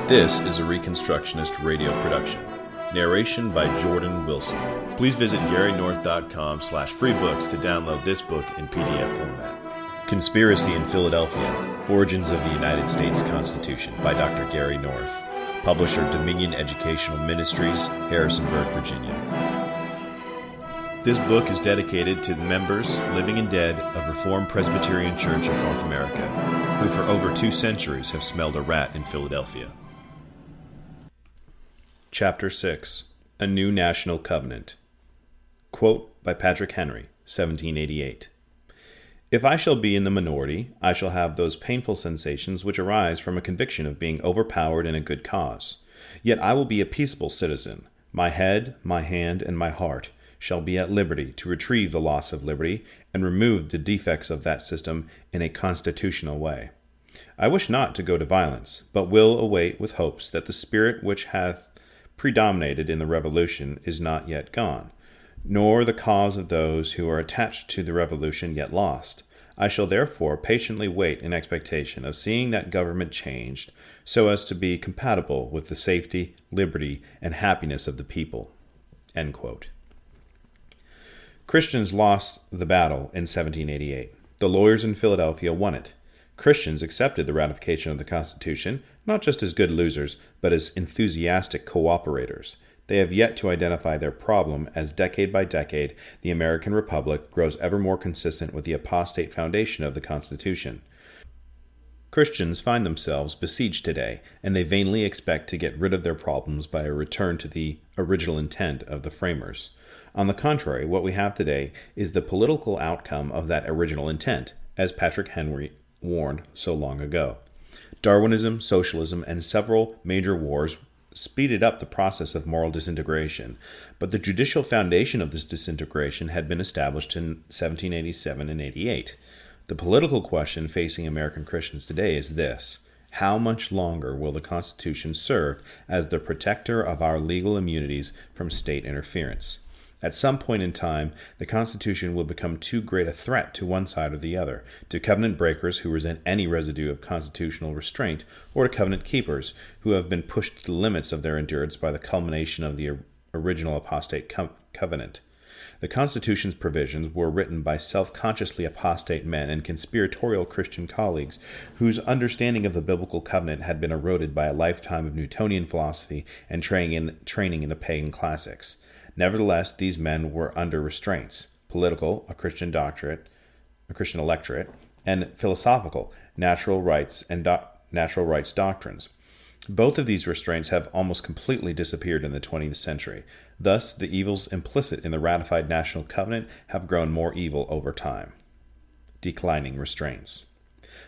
This is a Reconstructionist radio production. Narration by Jordan Wilson. Please visit GaryNorth.com/freebooks to download this book in PDF format. Conspiracy in Philadelphia, Origins of the United States Constitution by Dr. Gary North. Publisher Dominion Educational Ministries, Harrisonburg, Virginia. This book is dedicated to the members, living and dead, of Reformed Presbyterian Church of North America, who for over 2 centuries have smelled a rat in Philadelphia. Chapter 6. A New National Covenant. Quote by Patrick Henry, 1788. If I shall be in the minority, I shall have those painful sensations which arise from a conviction of being overpowered in a good cause. Yet I will be a peaceable citizen. My head, my hand, and my heart shall be at liberty to retrieve the loss of liberty and remove the defects of that system in a constitutional way. I wish not to go to violence, but will await with hopes that the spirit which hath predominated in the Revolution is not yet gone, nor the cause of those who are attached to the Revolution yet lost. I shall therefore patiently wait in expectation of seeing that government changed so as to be compatible with the safety, liberty, and happiness of the people." End quote. Christians lost the battle in 1788. The lawyers in Philadelphia won it. Christians accepted the ratification of the Constitution, not just as good losers, but as enthusiastic cooperators. They have yet to identify their problem as decade by decade the American Republic grows ever more consistent with the apostate foundation of the Constitution. Christians find themselves besieged today, and they vainly expect to get rid of their problems by a return to the original intent of the framers. On the contrary, what we have today is the political outcome of that original intent, as Patrick Henry warned so long ago. Darwinism, socialism, and several major wars speeded up the process of moral disintegration, but the judicial foundation of this disintegration had been established in 1787 and 88. The political question facing American Christians today is this: how much longer will the Constitution serve as the protector of our legal immunities from state interference? At some point in time, the Constitution will become too great a threat to one side or the other, to covenant breakers who resent any residue of constitutional restraint, or to covenant keepers who have been pushed to the limits of their endurance by the culmination of the original apostate covenant. The Constitution's provisions were written by self-consciously apostate men and conspiratorial Christian colleagues whose understanding of the biblical covenant had been eroded by a lifetime of Newtonian philosophy and training in the pagan classics. Nevertheless, these men were under restraints: political, a Christian electorate, and philosophical, natural rights doctrines. Both of these restraints have almost completely disappeared in the 20th century. Thus, the evils implicit in the ratified national covenant have grown more evil over time. Declining restraints.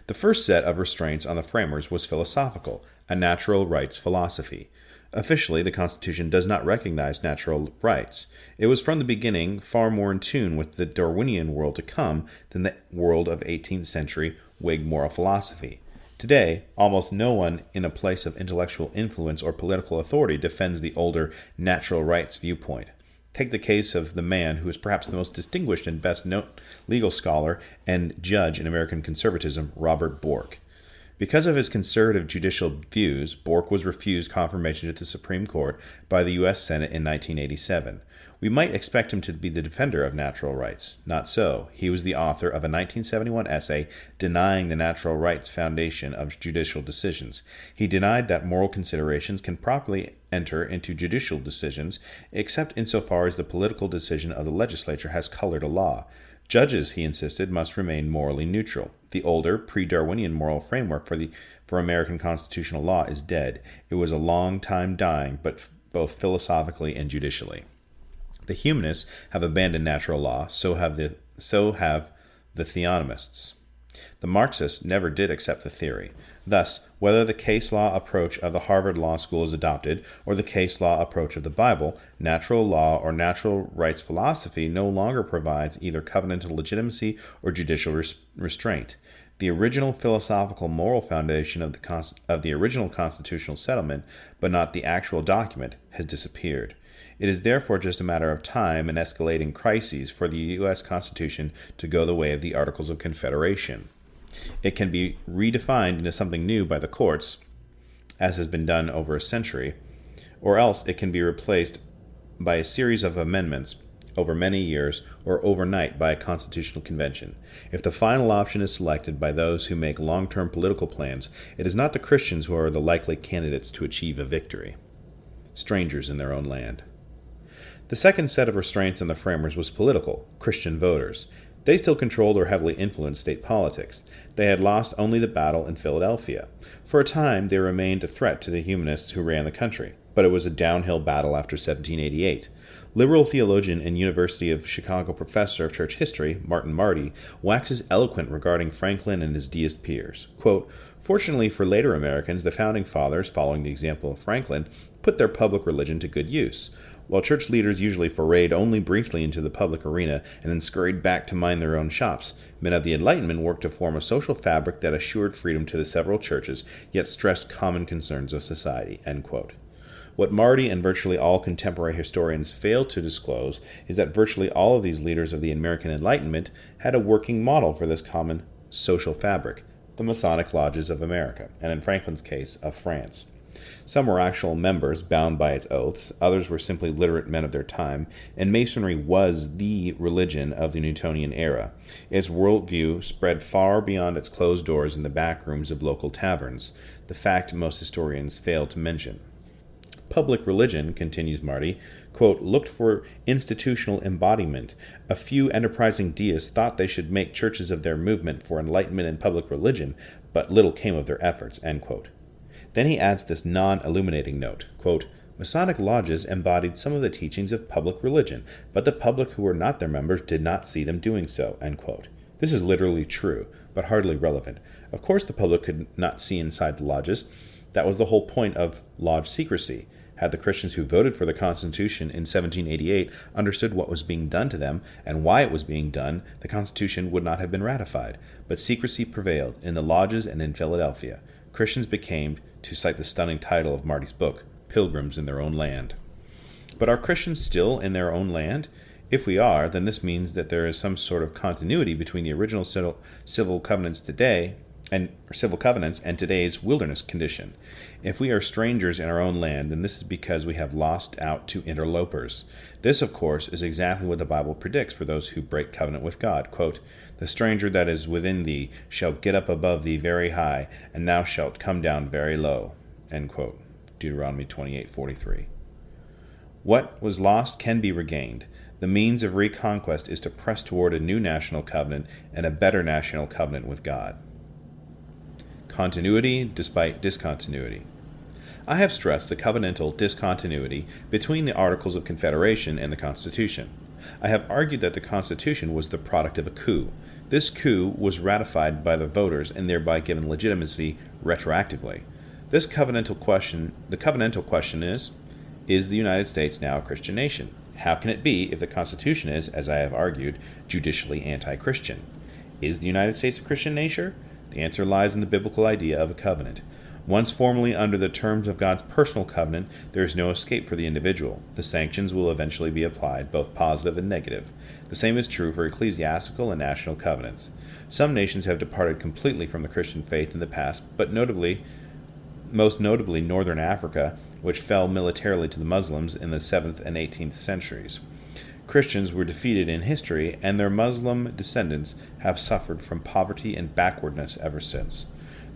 The first set of restraints on the framers was philosophical, a natural rights philosophy. Officially, the Constitution does not recognize natural rights. It was from the beginning far more in tune with the Darwinian world to come than the world of 18th century Whig moral philosophy. Today, almost no one in a place of intellectual influence or political authority defends the older natural rights viewpoint. Take the case of the man who is perhaps the most distinguished and best known legal scholar and judge in American conservatism, Robert Bork. Because of his conservative judicial views, Bork was refused confirmation at the Supreme Court by the U.S. Senate in 1987. We might expect him to be the defender of natural rights. Not so. He was the author of a 1971 essay denying the natural rights foundation of judicial decisions. He denied that moral considerations can properly enter into judicial decisions, except insofar as the political decision of the legislature has colored a law. Judges, he insisted, must remain morally neutral. The older, pre-Darwinian moral framework for American constitutional law is dead. It was a long time dying, but both philosophically and judicially. The humanists have abandoned natural law, so have the theonomists. The Marxists never did accept the theory. Thus, whether the case law approach of the Harvard Law School is adopted, or the case law approach of the Bible, natural law or natural rights philosophy no longer provides either covenantal legitimacy or judicial restraint. The original philosophical moral foundation of the original constitutional settlement, but not the actual document, has disappeared. It is therefore just a matter of time and escalating crises for the U.S. Constitution to go the way of the Articles of Confederation. It can be redefined into something new by the courts, as has been done over a century, or else it can be replaced by a series of amendments over many years or overnight by a constitutional convention. If the final option is selected by those who make long-term political plans, it is not the Christians who are the likely candidates to achieve a victory. Strangers in their own land. The second set of restraints on the framers was political, Christian voters. They still controlled or heavily influenced state politics. They had lost only the battle in Philadelphia. For a time, they remained a threat to the humanists who ran the country, but it was a downhill battle after 1788. Liberal theologian and University of Chicago professor of church history, Martin Marty, waxes eloquent regarding Franklin and his deist peers. Quote, "Fortunately for later Americans, the Founding Fathers, following the example of Franklin, put their public religion to good use. While church leaders usually forayed only briefly into the public arena and then scurried back to mind their own shops, men of the Enlightenment worked to form a social fabric that assured freedom to the several churches, yet stressed common concerns of society." End quote. What Marty and virtually all contemporary historians fail to disclose is that virtually all of these leaders of the American Enlightenment had a working model for this common social fabric, the Masonic lodges of America, and in Franklin's case, of France. Some were actual members, bound by its oaths. Others were simply literate men of their time, and Masonry was the religion of the Newtonian era. Its worldview spread far beyond its closed doors in the back rooms of local taverns, the fact most historians fail to mention. Public religion, continues Marty, quote, looked for institutional embodiment. A few enterprising deists thought they should make churches of their movement for enlightenment and public religion, but little came of their efforts, end quote. Then he adds this non-illuminating note, quote, Masonic lodges embodied some of the teachings of public religion, but the public who were not their members did not see them doing so, end quote. This is literally true, but hardly relevant. Of course the public could not see inside the lodges. That was the whole point of lodge secrecy. Had the Christians who voted for the Constitution in 1788 understood what was being done to them and why it was being done, the Constitution would not have been ratified. But secrecy prevailed in the lodges and in Philadelphia. Christians became, to cite the stunning title of Marty's book, pilgrims in their own land. But are Christians still in their own land? If we are, then this means that there is some sort of continuity between the original civil covenants and today's wilderness condition. If we are strangers in our own land, then this is because we have lost out to interlopers. This, of course, is exactly what the Bible predicts for those who break covenant with God. Quote, the stranger that is within thee shall get up above thee very high, and thou shalt come down very low. End quote. Deuteronomy 28:43. What was lost can be regained. The means of reconquest is to press toward a new national covenant and a better national covenant with God. Continuity despite discontinuity. I have stressed the covenantal discontinuity between the Articles of Confederation and the Constitution. I have argued that the Constitution was the product of a coup. This coup was ratified by the voters and thereby given legitimacy retroactively. The covenantal question is the United States now a Christian nation? How can it be if the Constitution is, as I have argued, judicially anti-Christian? Is the United States a Christian nation? The answer lies in the biblical idea of a covenant. Once formally under the terms of God's personal covenant, there is no escape for the individual. The sanctions will eventually be applied, both positive and negative. The same is true for ecclesiastical and national covenants. Some nations have departed completely from the Christian faith in the past, but most notably Northern Africa, which fell militarily to the Muslims in the 7th and 18th centuries. Christians were defeated in history, and their Muslim descendants have suffered from poverty and backwardness ever since.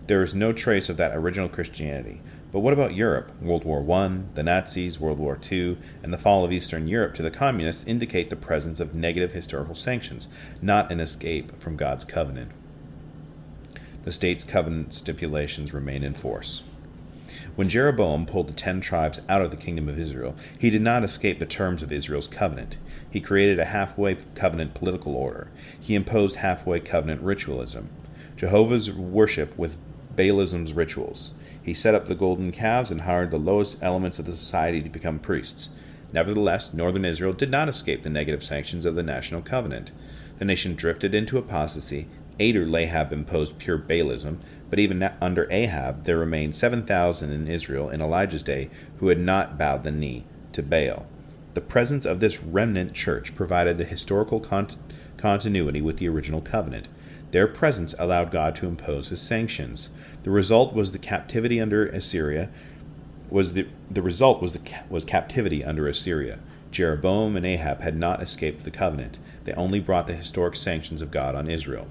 There is no trace of that original Christianity. But what about Europe? World War I, the Nazis, World War II, and the fall of Eastern Europe to the communists indicate the presence of negative historical sanctions, not an escape from God's covenant. The state's covenant stipulations remain in force. When Jeroboam pulled the 10 tribes out of the kingdom of Israel, he did not escape the terms of Israel's covenant. He created a halfway covenant political order. He imposed halfway covenant ritualism. Jehovah's worship with Baalism's rituals. He set up the golden calves and hired the lowest elements of the society to become priests. Nevertheless, northern Israel did not escape the negative sanctions of the national covenant. The nation drifted into apostasy. Ahab imposed pure Baalism, but even under Ahab, there remained 7,000 in Israel in Elijah's day who had not bowed the knee to Baal. The presence of this remnant church provided the historical continuity with the original covenant. Their presence allowed God to impose his sanctions. The result was the captivity under Assyria. Was captivity under Assyria. Jeroboam and Ahab had not escaped the covenant. They only brought the historic sanctions of God on Israel.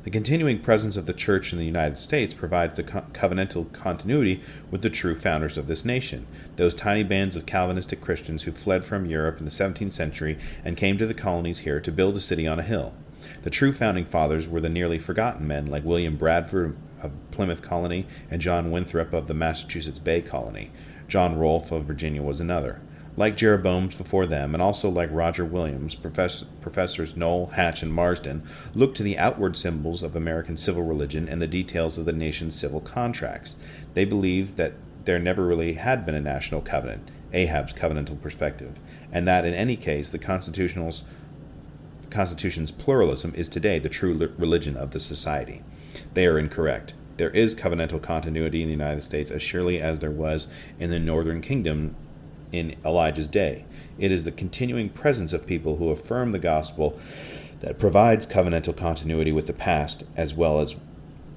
The continuing presence of the Church in the United States provides the covenantal continuity with the true founders of this nation, those tiny bands of Calvinistic Christians who fled from Europe in the 17th century and came to the colonies here to build a city on a hill. The true founding fathers were the nearly forgotten men like William Bradford of Plymouth Colony and John Winthrop of the Massachusetts Bay Colony. John Rolfe of Virginia was another. Like Jeroboams before them, and also like Roger Williams, Professors Knoll, Hatch, and Marsden looked to the outward symbols of American civil religion and the details of the nation's civil contracts. They believed that there never really had been a national covenant, Ahab's covenantal perspective, and that in any case the Constitution's pluralism is today the true religion of the society. They are incorrect. There is covenantal continuity in the United States as surely as there was in the Northern Kingdom in Elijah's day. It is the continuing presence of people who affirm the gospel that provides covenantal continuity with the past as well as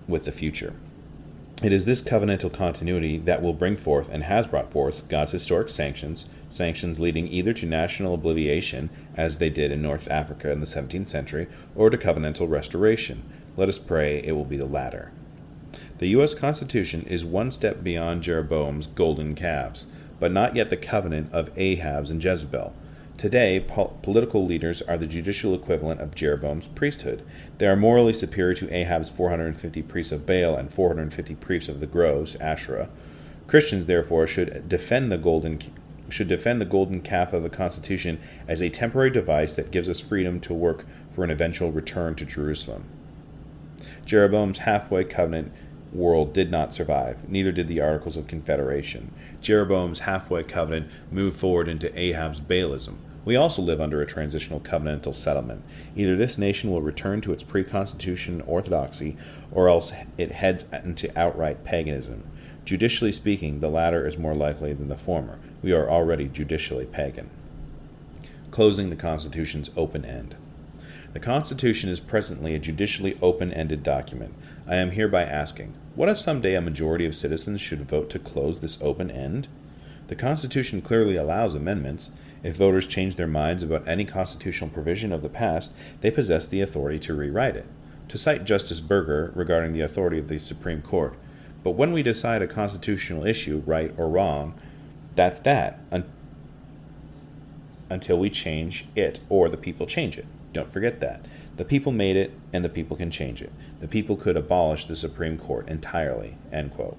with the future. It is this covenantal continuity that will bring forth and has brought forth God's historic sanctions leading either to national oblivion, as they did in North Africa in the 17th century, or to covenantal restoration. Let us pray it will be the latter. The U.S. Constitution is one step beyond Jeroboam's golden calves, but not yet the covenant of Ahab's and Jezebel. Today, political leaders are the judicial equivalent of Jeroboam's priesthood. They are morally superior to Ahab's 450 priests of Baal and 450 priests of the groves, Asherah. Christians, therefore, should defend the golden calf of the Constitution as a temporary device that gives us freedom to work for an eventual return to Jerusalem. Jeroboam's halfway covenant world did not survive, neither did the Articles of Confederation. Jeroboam's halfway covenant moved forward into Ahab's Baalism. We also live under a transitional covenantal settlement. Either this nation will return to its pre-Constitution orthodoxy, or else it heads into outright paganism. Judicially speaking, the latter is more likely than the former. We are already judicially pagan. Closing the Constitution's open end. The Constitution is presently a judicially open-ended document. I am hereby asking, what if someday a majority of citizens should vote to close this open end? The Constitution clearly allows amendments. If voters change their minds about any constitutional provision of the past, they possess the authority to rewrite it. To cite Justice Burger regarding the authority of the Supreme Court, but when we decide a constitutional issue, right or wrong, that's that, until we change it or the people change it. Don't forget that. The people made it, and the people can change it. The people could abolish the Supreme Court entirely." End quote.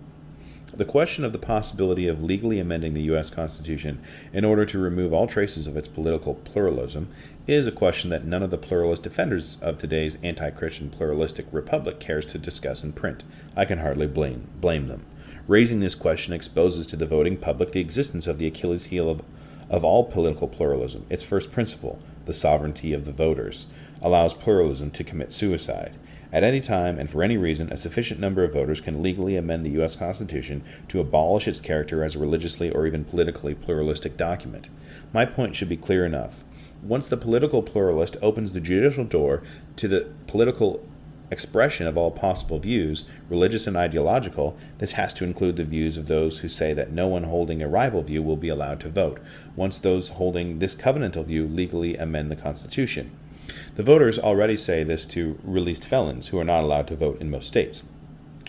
The question of the possibility of legally amending the U.S. Constitution in order to remove all traces of its political pluralism is a question that none of the pluralist defenders of today's anti-Christian pluralistic republic cares to discuss in print. I can hardly blame them. Raising this question exposes to the voting public the existence of the Achilles heel of all political pluralism. Its first principle, the sovereignty of the voters, allows pluralism to commit suicide. At any time and for any reason, a sufficient number of voters can legally amend the U.S. Constitution to abolish its character as a religiously or even politically pluralistic document. My point should be clear enough. Once the political pluralist opens the judicial door to the political expression of all possible views, religious and ideological, this has to include the views of those who say that no one holding a rival view will be allowed to vote, once those holding this covenantal view legally amend the Constitution. The voters already say this to released felons who are not allowed to vote in most states.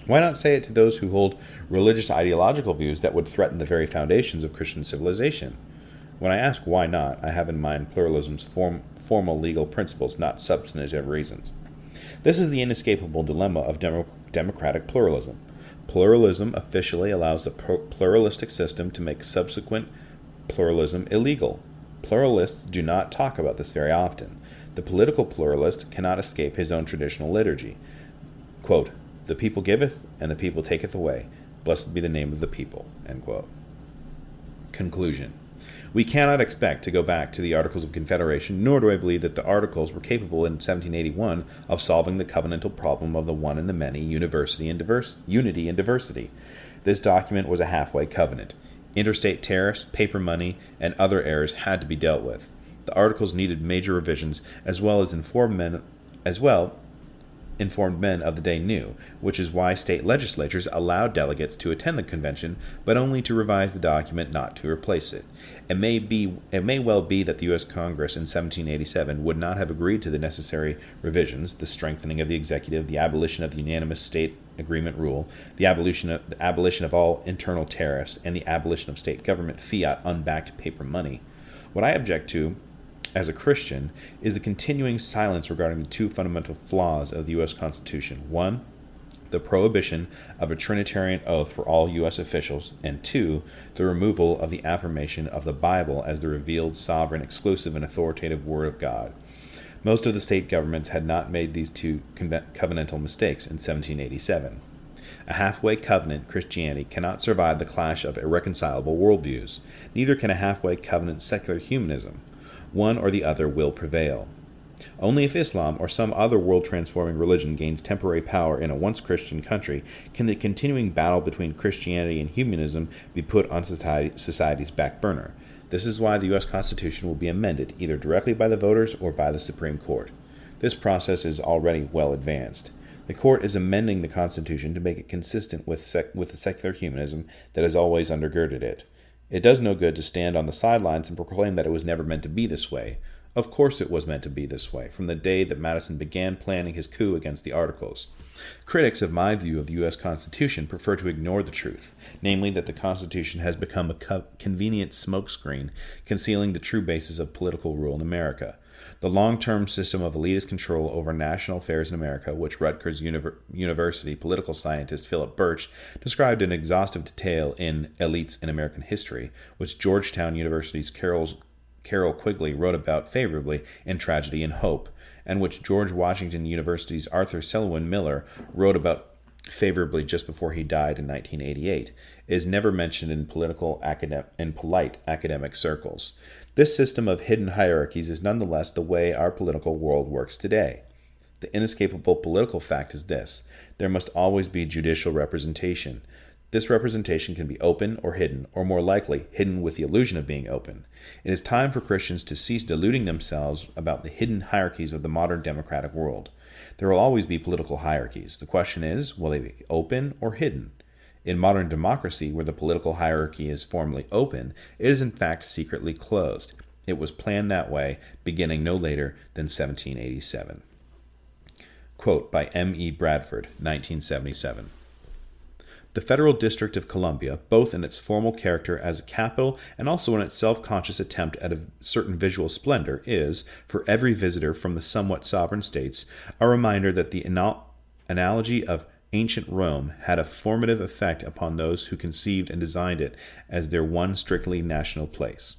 Why not say it to those who hold religious ideological views that would threaten the very foundations of Christian civilization? When I ask why not, I have in mind pluralism's formal legal principles, not substantive reasons. This is the inescapable dilemma of democratic pluralism. Pluralism officially allows the pluralistic system to make subsequent pluralism illegal. Pluralists do not talk about this very often. The political pluralist cannot escape his own traditional liturgy. Quote, "The people giveth, and the people taketh away. Blessed be the name of the people." End quote. Conclusion. We cannot expect to go back to the Articles of Confederation, nor do I believe that the Articles were capable in 1781 of solving the covenantal problem of the one and the many, unity and diversity. This document was a halfway covenant. Interstate tariffs, paper money, and other errors had to be dealt with. The Articles needed major revisions as well informed men of the day knew, which is why state legislatures allowed delegates to attend the convention, but only to revise the document, not to replace it. It may well be that the U.S. Congress in 1787 would not have agreed to the necessary revisions, the strengthening of the executive, the abolition of the unanimous state agreement rule, the abolition of all internal tariffs, and the abolition of state government fiat unbacked paper money. What I object to as a Christian is the continuing silence regarding the two fundamental flaws of the U.S. Constitution. One, the prohibition of a Trinitarian oath for all U.S. officials, and two, the removal of the affirmation of the Bible as the revealed, sovereign, exclusive, and authoritative Word of God. Most of the state governments had not made these two covenantal mistakes in 1787. A halfway covenant Christianity cannot survive the clash of irreconcilable worldviews. Neither can a halfway covenant secular humanism. One or the other will prevail. Only if Islam or some other world-transforming religion gains temporary power in a once Christian country can the continuing battle between Christianity and humanism be put on society's back burner. This is why the U.S. Constitution will be amended either directly by the voters or by the Supreme Court. This process is already well advanced. The court is amending the Constitution to make it consistent with the secular humanism that has always undergirded it. It does no good to stand on the sidelines and proclaim that it was never meant to be this way. Of course it was meant to be this way, from the day that Madison began planning his coup against the Articles. Critics of my view of the U.S. Constitution prefer to ignore the truth, namely that the Constitution has become a convenient smokescreen concealing the true basis of political rule in America. The long-term system of elitist control over national affairs in America, which Rutgers University political scientist Philip Birch described in exhaustive detail in Elites in American History, which Georgetown University's Carol Quigley wrote about favorably in Tragedy and Hope, and which George Washington University's Arthur Selwyn Miller wrote about favorably just before he died in 1988, is never mentioned in polite academic circles. This system of hidden hierarchies is nonetheless the way our political world works today. The inescapable political fact is this: there must always be judicial representation. This representation can be open or hidden, or more likely, hidden with the illusion of being open. It is time for Christians to cease deluding themselves about the hidden hierarchies of the modern democratic world. There will always be political hierarchies. The question is, will they be open or hidden? In modern democracy, where the political hierarchy is formally open, it is in fact secretly closed. It was planned that way, beginning no later than 1787. Quote by M. E. Bradford, 1977. The Federal District of Columbia, both in its formal character as a capital and also in its self-conscious attempt at a certain visual splendor, is, for every visitor from the somewhat sovereign states, a reminder that the analogy of ancient Rome had a formative effect upon those who conceived and designed it as their one strictly national place.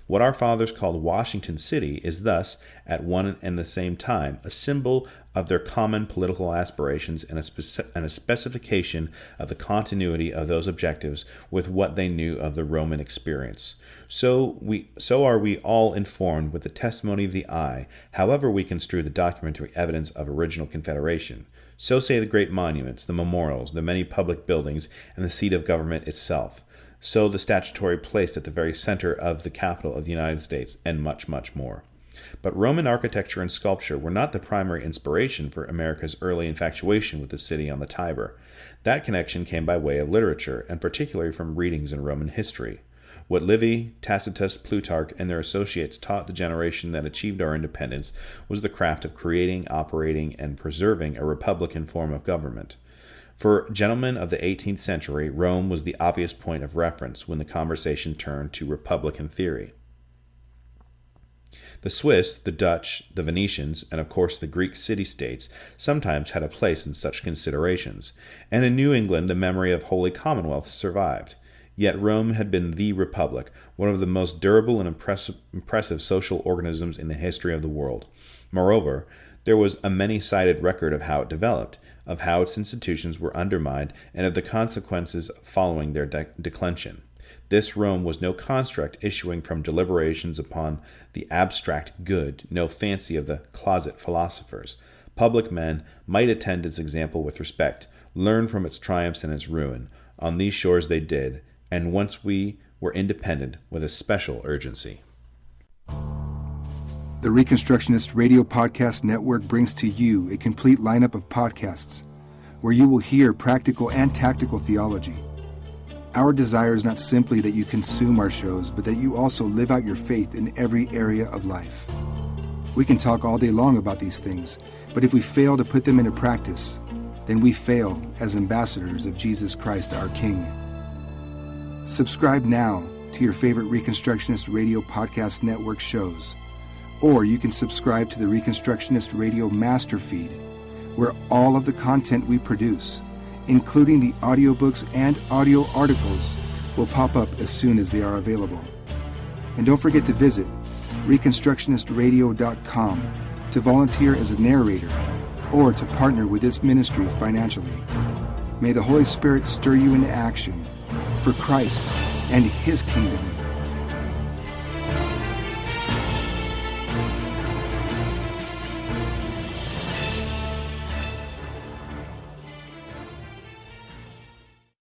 What our fathers called Washington City is thus, at one and the same time, a symbol of their common political aspirations and a specification of the continuity of those objectives with what they knew of the Roman experience. So are we all informed with the testimony of the eye, however we construe the documentary evidence of original confederation. So say the great monuments, the memorials, the many public buildings, and the seat of government itself. So the statuary placed at the very center of the capital of the United States, and much, much more. But Roman architecture and sculpture were not the primary inspiration for America's early infatuation with the city on the Tiber. That connection came by way of literature, and particularly from readings in Roman history. What Livy, Tacitus, Plutarch, and their associates taught the generation that achieved our independence was the craft of creating, operating, and preserving a republican form of government. For gentlemen of the 18th century, Rome was the obvious point of reference when the conversation turned to republican theory. The Swiss, the Dutch, the Venetians, and of course the Greek city-states sometimes had a place in such considerations, and in New England the memory of Holy Commonwealth survived. Yet Rome had been the republic, one of the most durable and impressive social organisms in the history of the world. Moreover, there was a many-sided record of how it developed, of how its institutions were undermined, and of the consequences following their declension. This Rome was no construct issuing from deliberations upon the abstract good, no fancy of the closet philosophers. Public men might attend its example with respect, learn from its triumphs and its ruin. On these shores they did, and once we were independent, with a special urgency. The Reconstructionist Radio Podcast Network brings to you a complete lineup of podcasts where you will hear practical and tactical theology. Our desire is not simply that you consume our shows, but that you also live out your faith in every area of life. We can talk all day long about these things, but if we fail to put them into practice, then we fail as ambassadors of Jesus Christ, our King. Subscribe now to your favorite Reconstructionist Radio Podcast Network shows, or you can subscribe to the Reconstructionist Radio Master Feed, where all of the content we produce, including the audiobooks and audio articles, will pop up as soon as they are available. And don't forget to visit reconstructionistradio.com to volunteer as a narrator or to partner with this ministry financially. May the Holy Spirit stir you into action for Christ and His kingdom.